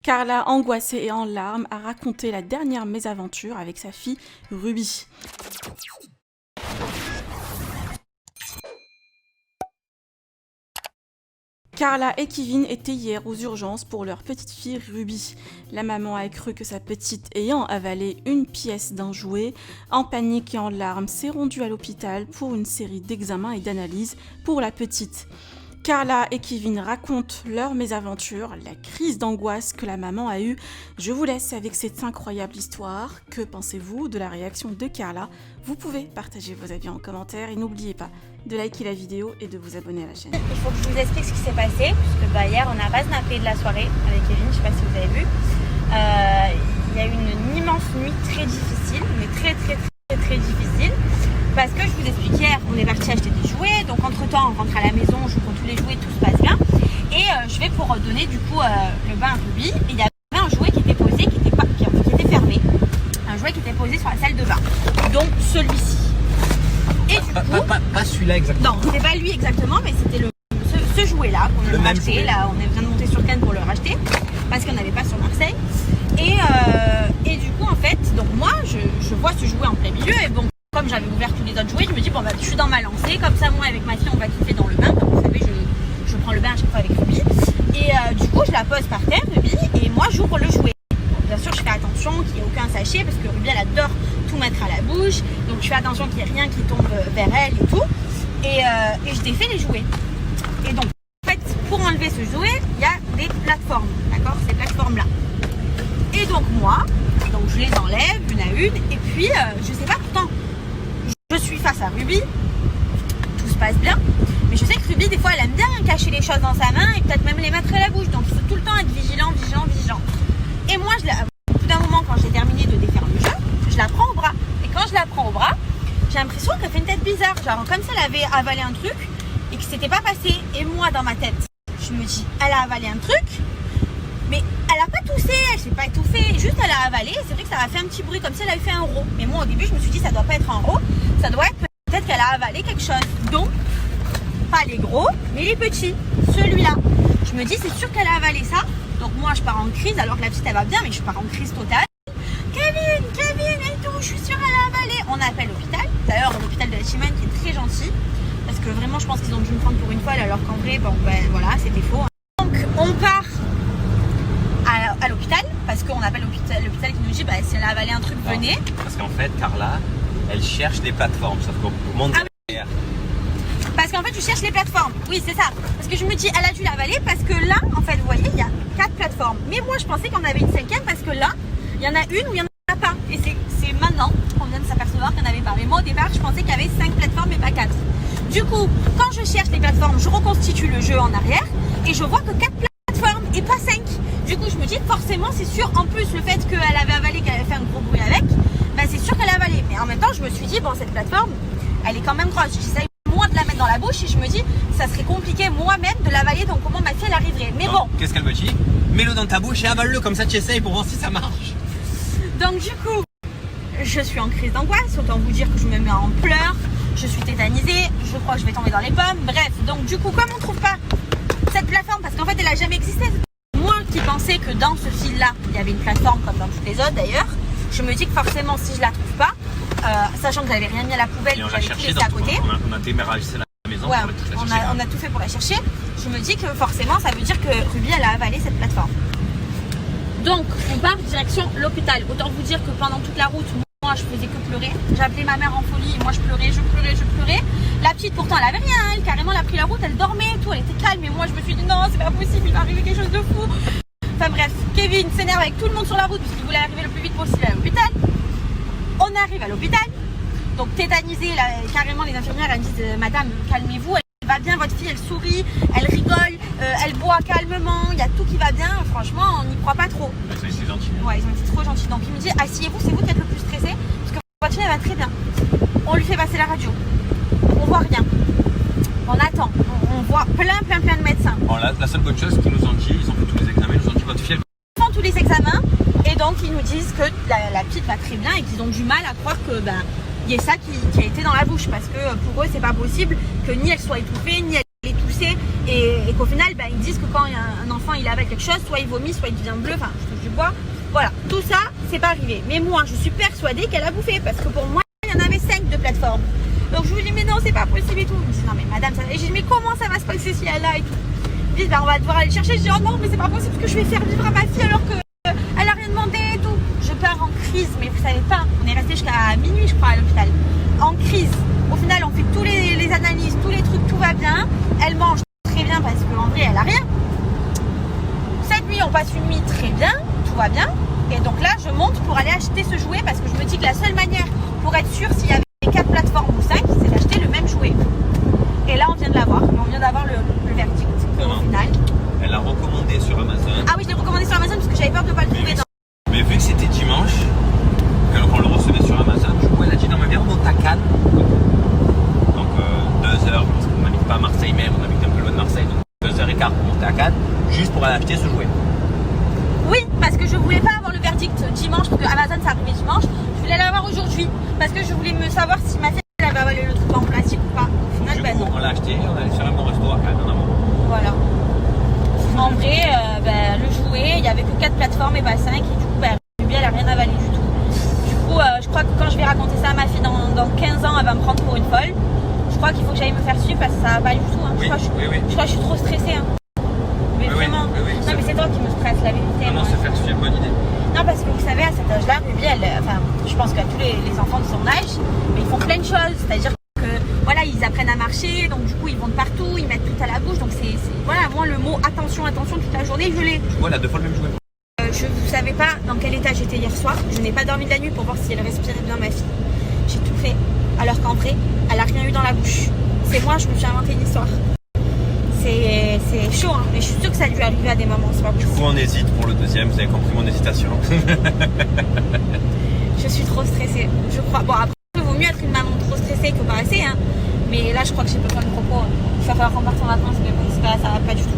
Carla, angoissée et en larmes, a raconté la dernière mésaventure avec sa fille Ruby. Carla et Kevin étaient hier aux urgences pour leur petite fille Ruby. La maman a cru que sa petite, ayant avalé une pièce d'un jouet, en panique et en larmes, s'est rendue à l'hôpital pour une série d'examens et d'analyses pour la petite. Carla et Kevin racontent leur mésaventure, la crise d'angoisse que la maman a eue. Je vous laisse avec cette incroyable histoire. Que pensez-vous de la réaction de Carla? Vous pouvez partager vos avis en commentaire et n'oubliez pas de liker la vidéo et de vous abonner à la chaîne. Il faut que je vous explique ce qui s'est passé, puisque hier on n'a pas snappé de la soirée avec Kevin, je ne sais pas si vous avez vu. Il y a eu une immense nuit très difficile, mais très difficile. Parce que je vous explique, hier on est parti acheter des jouets, donc entre temps on rentre à la maison, je prends tous les jouets, tout se passe bien. Et je vais pour donner du coup le bain à Ruby, et il y avait un jouet qui était posé, qui était fermé. Un jouet qui était posé sur la salle de bain, donc celui-ci. Et du coup, pas celui-là exactement. Non, c'était pas lui exactement, mais c'était ce jouet-là qu'on a racheté. Là, on vient de monter sur Cannes pour le racheter, parce qu'on n'avait pas sur Marseille. Et du coup, en fait, donc moi, je vois ce jouet en plein milieu, et bon, comme j'avais ouvert tous les autres jouets, je me dis, bon, bah, je suis dans ma lancée, comme ça, moi, avec ma fille, on va kiffer dans le bain. Donc, vous savez, je prends le bain à chaque fois avec Ruby. Et du coup, je la pose par terre, Ruby, et moi, j'ouvre le jouet. Donc, bien sûr, je fais attention qu'il n'y ait aucun sachet, parce que Ruby, elle adore tout mettre à la bouche. Donc, je fais attention qu'il n'y ait rien qui tombe vers elle et tout. Et je défais les jouets. Et donc, en fait, pour enlever ce jouet, il y a des plateformes, d'accord? Ces plateformes-là. Et donc, moi, je les enlève une à une, et puis, je sais pas, pourtant, je suis face à Ruby, tout se passe bien, mais je sais que Ruby, des fois, elle aime bien cacher les choses dans sa main et peut-être même les mettre à la bouche, donc il faut tout le temps être vigilant. Et moi, au bout d'un moment, quand j'ai terminé de défaire le jeu, je la prends au bras. Et quand je la prends au bras, j'ai l'impression qu'elle fait une tête bizarre, genre comme si elle avait avalé un truc et que c'était pas passé. Et moi, dans ma tête, je me dis, elle a avalé un truc, mais elle a pas toussé, elle s'est pas étouffée, juste elle a avalé. C'est vrai que ça a fait un petit bruit comme si elle avait fait un rot. Mais moi, au début, je me suis dit, ça doit pas être un rot, ça doit être peut-être qu'elle a avalé quelque chose. Donc, pas les gros, mais les petits. Celui-là. Je me dis, c'est sûr qu'elle a avalé ça. Donc moi, je pars en crise, alors que la petite, elle va bien, mais je pars en crise totale. Kevin et tout, je suis sûre qu'elle a avalé. On appelle l'hôpital. D'ailleurs, l'hôpital de la Chimène qui est très gentil. Parce que vraiment, je pense qu'ils ont dû me prendre pour une folle, alors qu'en vrai, bon, ben voilà, c'était faux. Donc, on part à l'hôpital, parce qu'on appelle l'hôpital qui nous dit, bah, si elle a avalé un truc, venez. Parce qu'en fait, Carla, elle cherche des plateformes, sauf qu'on monte derrière. Parce qu'en fait, je cherche les plateformes. Oui, c'est ça. Parce que je me dis, elle a dû l'avaler parce que là, en fait, vous voyez, il y a 4 plateformes. Mais moi, je pensais qu'on avait une 5e parce que là, il y en a une où il n'y en a pas. Et c'est maintenant qu'on vient de s'apercevoir qu'il n'y en avait pas. Mais moi, au départ, je pensais qu'il y avait 5 plateformes et pas 4. Du coup, quand je cherche les plateformes, je reconstitue le jeu en arrière et je vois que 4 plateformes et pas 5. Du coup, je me dis, forcément, c'est sûr, en plus, le fait qu'elle avait avalé, qu'elle avait fait un gros bruit avec, bah, c'est sûr qu'elle a avalé. Mais en même temps, je me suis dit, bon, cette plateforme, elle est quand même grosse. J'essaye moi de la mettre dans la bouche et je me dis, ça serait compliqué moi-même de l'avaler, donc comment ma fille elle arriverait. Mais bon. Qu'est-ce qu'elle me dit? Mets-le dans ta bouche et avale-le, comme ça tu essayes pour voir si ça marche. Donc du coup, je suis en crise d'angoisse, autant vous dire que je me mets en pleurs, je suis tétanisée, je crois que je vais tomber dans les pommes, bref. Donc du coup, comme on ne trouve pas cette plateforme, parce qu'en fait elle n'a jamais existé, moi qui pensais que dans ce fil-là, il y avait une plateforme comme dans toutes les autres d'ailleurs, je me dis que forcément si je la trouve pas, sachant que j'avais rien mis à la poubelle, que j'avais tout laissé à côté. On a déménagé la maison, ouais, pour la chercher. on a tout fait pour la chercher. Je me dis que forcément ça veut dire que Ruby elle a avalé cette plateforme. Donc on part direction l'hôpital. Autant vous dire que pendant toute la route, moi je faisais que pleurer. J'appelais ma mère en folie et moi je pleurais. La petite pourtant elle avait rien, elle carrément elle a pris la route, elle dormait et tout, elle était calme. Et moi je me suis dit non, c'est pas possible, il va arriver quelque chose de fou. Enfin bref, Kevin s'énerve avec tout le monde sur la route parce qu'il voulait arriver le plus vite possible à l'hôpital. On arrive à l'hôpital, donc tétanisé, là, carrément les infirmières elles disent madame calmez-vous, elle va bien, votre fille elle sourit, elle rigole, elle boit calmement, il y a tout qui va bien, franchement on n'y croit pas trop. C'est gentil. Ouais, ils ont été trop gentils, donc il me dit asseyez-vous, c'est vous qui êtes le plus stressé parce que votre fille elle va très bien. On lui fait passer la radio, on voit rien, on attend, on voit plein de médecins. Bon, la seule bonne chose qu'ils nous ont dit, ils ont fait tous les examens, ils nous ont dit votre fille ils font tous les examens et donc ils nous disent que la petite va très bien et qu'ils ont du mal à croire que il y ait ça qui a été dans la bouche parce que pour eux c'est pas possible que ni elle soit étouffée ni elle ait toussé sais, et qu'au final, bah, ils disent que quand un enfant il avale quelque chose, soit il vomit, soit il devient bleu, enfin, je touche du bois. Voilà, tout ça, c'est pas arrivé. Mais moi, je suis persuadée qu'elle a bouffé, parce que pour moi, il y en avait 5 de plateformes. Donc je vous dis, mais non, c'est pas possible et tout. Je me dis, non, mais madame, ça... Et j'ai dit, mais comment ça va se passer si elle a et tout. Ils disent, bah, on va devoir aller chercher. Je dis, oh non, mais c'est pas possible, parce que je vais faire vivre à ma fille alors que elle a rien demandé et tout. Je pars en crise, mais vous savez pas, on est resté jusqu'à minuit, je crois, à l'hôpital. En crise. Au final, on fait tous les analyses, tous les trucs, tout va bien. Elle mange très bien parce qu'en vrai, elle a rien. Cette nuit, on passe une nuit très bien, tout va bien. Et donc là, je monte pour aller acheter ce jouet parce que je me dis que la seule manière pour être sûr s'il y avait 4 plateformes ou 5, c'est d'acheter le même jouet. Et là, on vient de l'avoir. On vient d'avoir le verdict au final. Elle l'a recommandé sur Amazon. Ah oui, je l'ai recommandé sur Amazon parce que j'avais peur de ne pas le trouver. Mais vu que c'était dimanche, quand on le recevait sur Amazon, du coup, elle a dit non, mais viens, on monte à Cannes. Donc 2 heures, parce qu'on n'habite pas à Marseille même, on habite un peu loin de Marseille, donc 2h15 pour monter à Cannes, juste pour aller acheter ce jouet. Oui, parce que je voulais pas avoir le verdict dimanche, parce que Amazon ça arrivait dimanche. Je voulais l'avoir aujourd'hui, parce que je voulais me savoir si ma fille elle avait avalé le truc en plastique ou pas. Au final, du coup, on l'a acheté, on allait faire un bon resto à Cannes en amont. Voilà. En vrai, le jouet, il n'y avait que 4 plateformes et pas 5, et du coup, Ruby elle a rien avalé du tout. Du coup, je crois que quand je vais raconter ça à ma fille dans 15 ans, elle va me prendre pour une folle. Je crois qu'il faut que j'aille me faire suivre parce que ça va pas du tout. Hein. Oui, je crois que je suis trop stressée. Hein. Mais vraiment. Non, mais c'est toi qui me stresse, la vérité. Non, se faire suivre, bonne idée. Non, parce que vous savez, à cet âge-là, Ruby, je pense qu'à tous les enfants de son âge, ils font plein de choses. C'est-à-dire que, voilà, ils apprennent à marcher, donc du coup, ils vont de partout, ils mettent tout à la bouche. Donc, voilà, moi, le mot attention, attention, toute la journée, je l'ai. Voilà, 2 fois le même jouet. Je ne savais pas dans quel état j'étais hier soir. Je n'ai pas dormi de la nuit pour voir si elle respirait bien, ma fille. J'ai tout fait. Alors qu'en vrai, elle a rien eu dans la bouche. C'est moi, je me suis inventé une histoire. C'est chaud, hein, mais je suis sûre que ça a dû arriver à des moments. C'est pas Du coup, on hésite pour le deuxième, vous avez compris mon hésitation. Je suis trop stressée, je crois. Bon, après, il vaut mieux être une maman trop stressée que pas assez, hein. Mais là, je crois que j'ai besoin de propos. Il va falloir qu'on parte en vacances, mais bon, ça va pas du tout.